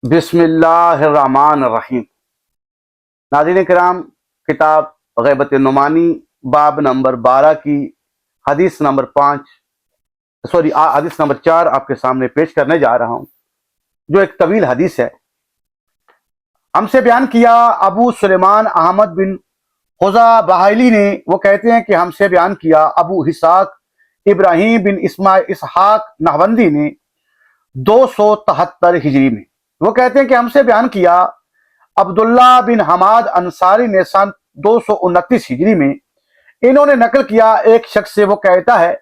बिस्मिल्लाहिर्रहमानिर्रहीम। नाज़रीन किराम, किताब ग़ैबत नुमानी बाब नंबर 12 की हदीस नंबर 4 आपके सामने पेश करने जा रहा हूं, जो एक तवील हदीस है। हमसे बयान किया अबू सुलेमान अहमद बिन खुजा बहाइली ने। वो कहते हैं कि हमसे बयान किया अबू हिसाक इब्राहिम बिन इसहाक नहवंदी ने 273 हिजरी में। वो कहते हैं कि हमसे बयान किया अब्दुल्ला बिन हमाद अंसारी ने सन 229 हिजरी में। इन्होंने नकल किया एक शख्स से। वो कहता है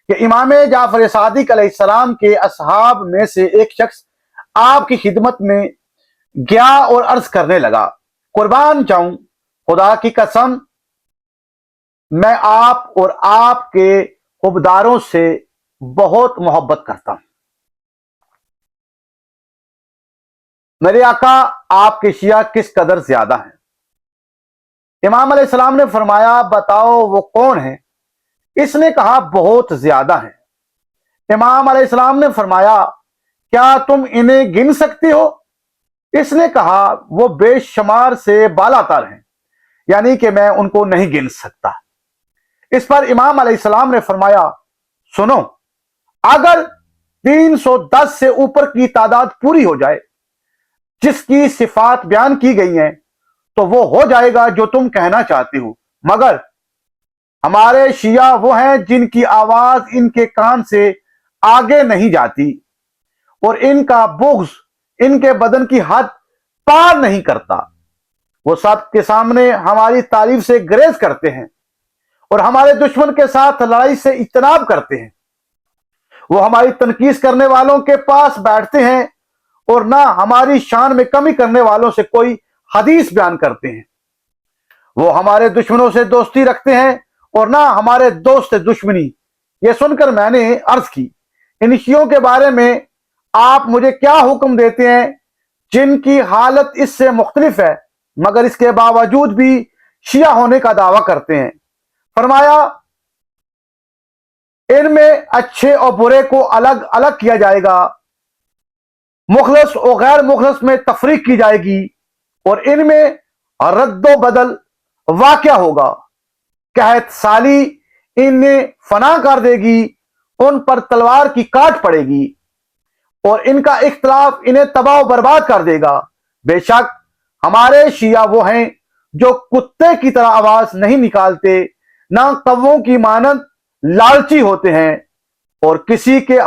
कि इमाम जाफर सादिक अलैहिस्सलाम के असहाब में से एक शख्स आपकी खिदमत में गया और अर्ज करने लगा, कुर्बान जाऊं, खुदा की कसम, मैं आप और आपके हुबदारों से बहुत मोहब्बत करता हूं। मेरे आका आपके शिया किस कदर ज्यादा हैं। इमाम अलैहिस्सलाम ने फरमाया, बताओ वो कौन है? इसने कहा, बहुत ज्यादा है। इमाम अलैहिस्सलाम ने फरमाया, क्या तुम इन्हें गिन सकते हो? इसने कहा, वो बेशुमार से बालातर हैं, यानी कि मैं उनको नहीं गिन सकता। इस पर इमाम अलैहिस्सलाम ने फरमाया, सुनो, अगर 310 से ऊपर की तादाद पूरी हो जाए जिसकी सिफात बयान की गई हैं, तो वो हो जाएगा जो तुम कहना चाहते हो। मगर हमारे शिया वो हैं जिनकी आवाज इनके कान से आगे नहीं जाती और इनका बुग़्ज़ इनके बदन की हद पार नहीं करता। वो सब के सामने हमारी तारीफ से ग्रेज करते हैं और हमारे दुश्मन के साथ लड़ाई से इज्तनाब करते हैं। वो हमारी तनकीस करने वालों के पास बैठते हैं और ना हमारी शान में कमी करने वालों से कोई हदीस बयान करते हैं। वो हमारे दुश्मनों से दोस्ती रखते हैं और ना हमारे दोस्त से दुश्मनी। ये सुनकर मैंने अर्ज की, इन शियों के बारे में आप मुझे क्या हुक्म देते हैं जिनकी हालत इससे मुख्तलिफ है मगर इसके बावजूद भी शिया होने का दावा करते हैं? फरमाया, इनमें अच्छे और बुरे को अलग अलग किया जाएगा, मुखलस और गैर मुखलस में तफरीक की जाएगी और इनमें रद्दो बदल वाक़या होगा। कहत साली इन्हें फना कर देगी, उन पर तलवार की काट पड़ेगी और इनका इख्तलाफ इन्हें तबाह बर्बाद कर देगा। बेशक हमारे शिया वो हैं जो कुत्ते की तरह आवाज नहीं निकालते, ना कव्वों की मानंद लालची होते हैं और किसी के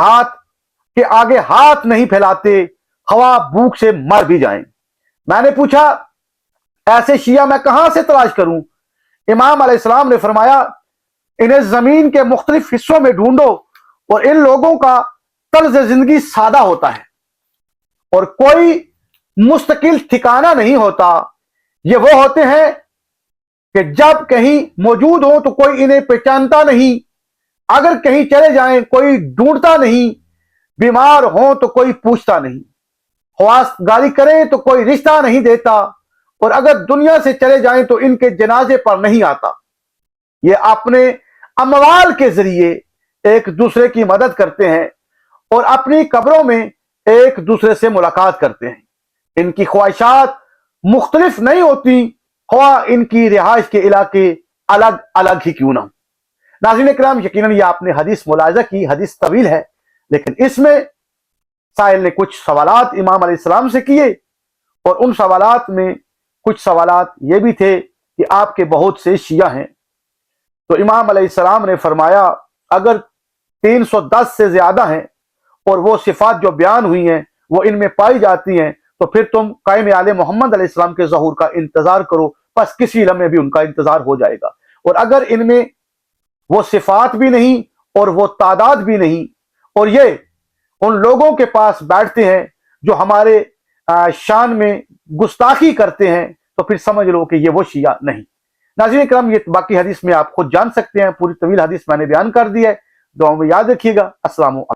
आगे हाथ नहीं फैलाते, हवा भूख से मर भी जाएं। मैंने पूछा, ऐसे शिया मैं कहां से तलाश करूं? इमाम अलैहिस्सलाम ने फरमाया, इन्हें जमीन के मुख्तलिफ हिस्सों में ढूंढो और इन लोगों का तर्ज जिंदगी सादा होता है और कोई मुस्तकिल ठिकाना नहीं होता। ये वो होते हैं कि जब कहीं मौजूद हो तो कोई इन्हें पहचानता नहीं, अगर कहीं चले जाएं कोई ढूंढता नहीं, बीमार हो तो कोई पूछता नहीं, ख्वास गाली करें तो कोई रिश्ता नहीं देता और अगर दुनिया से चले जाएं तो इनके जनाजे पर नहीं आता। ये अपने अमवाल के जरिए एक दूसरे की मदद करते हैं और अपनी कब्रों में एक दूसरे से मुलाकात करते हैं। इनकी ख्वाहिशात मुख्तलिफ नहीं होती, ख्वाह इनकी रिहाइश के इलाके अलग अलग ही क्यों ना हो। नाज़रीन किराम, यकीनन ये आपने हदीस मुलाहिजा की। हदीस तवील है, लेकिन इसमें साहिल ने कुछ सवालात इमाम अलैहिस्सलाम से किए और उन सवालात में कुछ सवालात ये भी थे कि आपके बहुत से शिया हैं। तो इमाम अलैहिस्सलाम ने फरमाया, अगर 310 से ज्यादा हैं और वो सिफात जो बयान हुई हैं वो इनमें पाई जाती हैं, तो फिर तुम कायम आले मोहम्मद अलैहिस्सलाम के ज़हूर का इंतजार करो, बस किसी लम्हे भी उनका इंतजार हो जाएगा। और अगर इनमें वो सिफात भी नहीं और वो तादाद भी नहीं और ये उन लोगों के पास बैठते हैं जो हमारे शान में गुस्ताखी करते हैं, तो फिर समझ लो कि ये वो शिया नहीं। नाज़रीन करम, ये बाकी हदीस में आप खुद जान सकते हैं। पूरी तवील हदीस मैंने बयान कर दी है। दुआ में याद रखिएगा। अस्सलाम वालेकुम।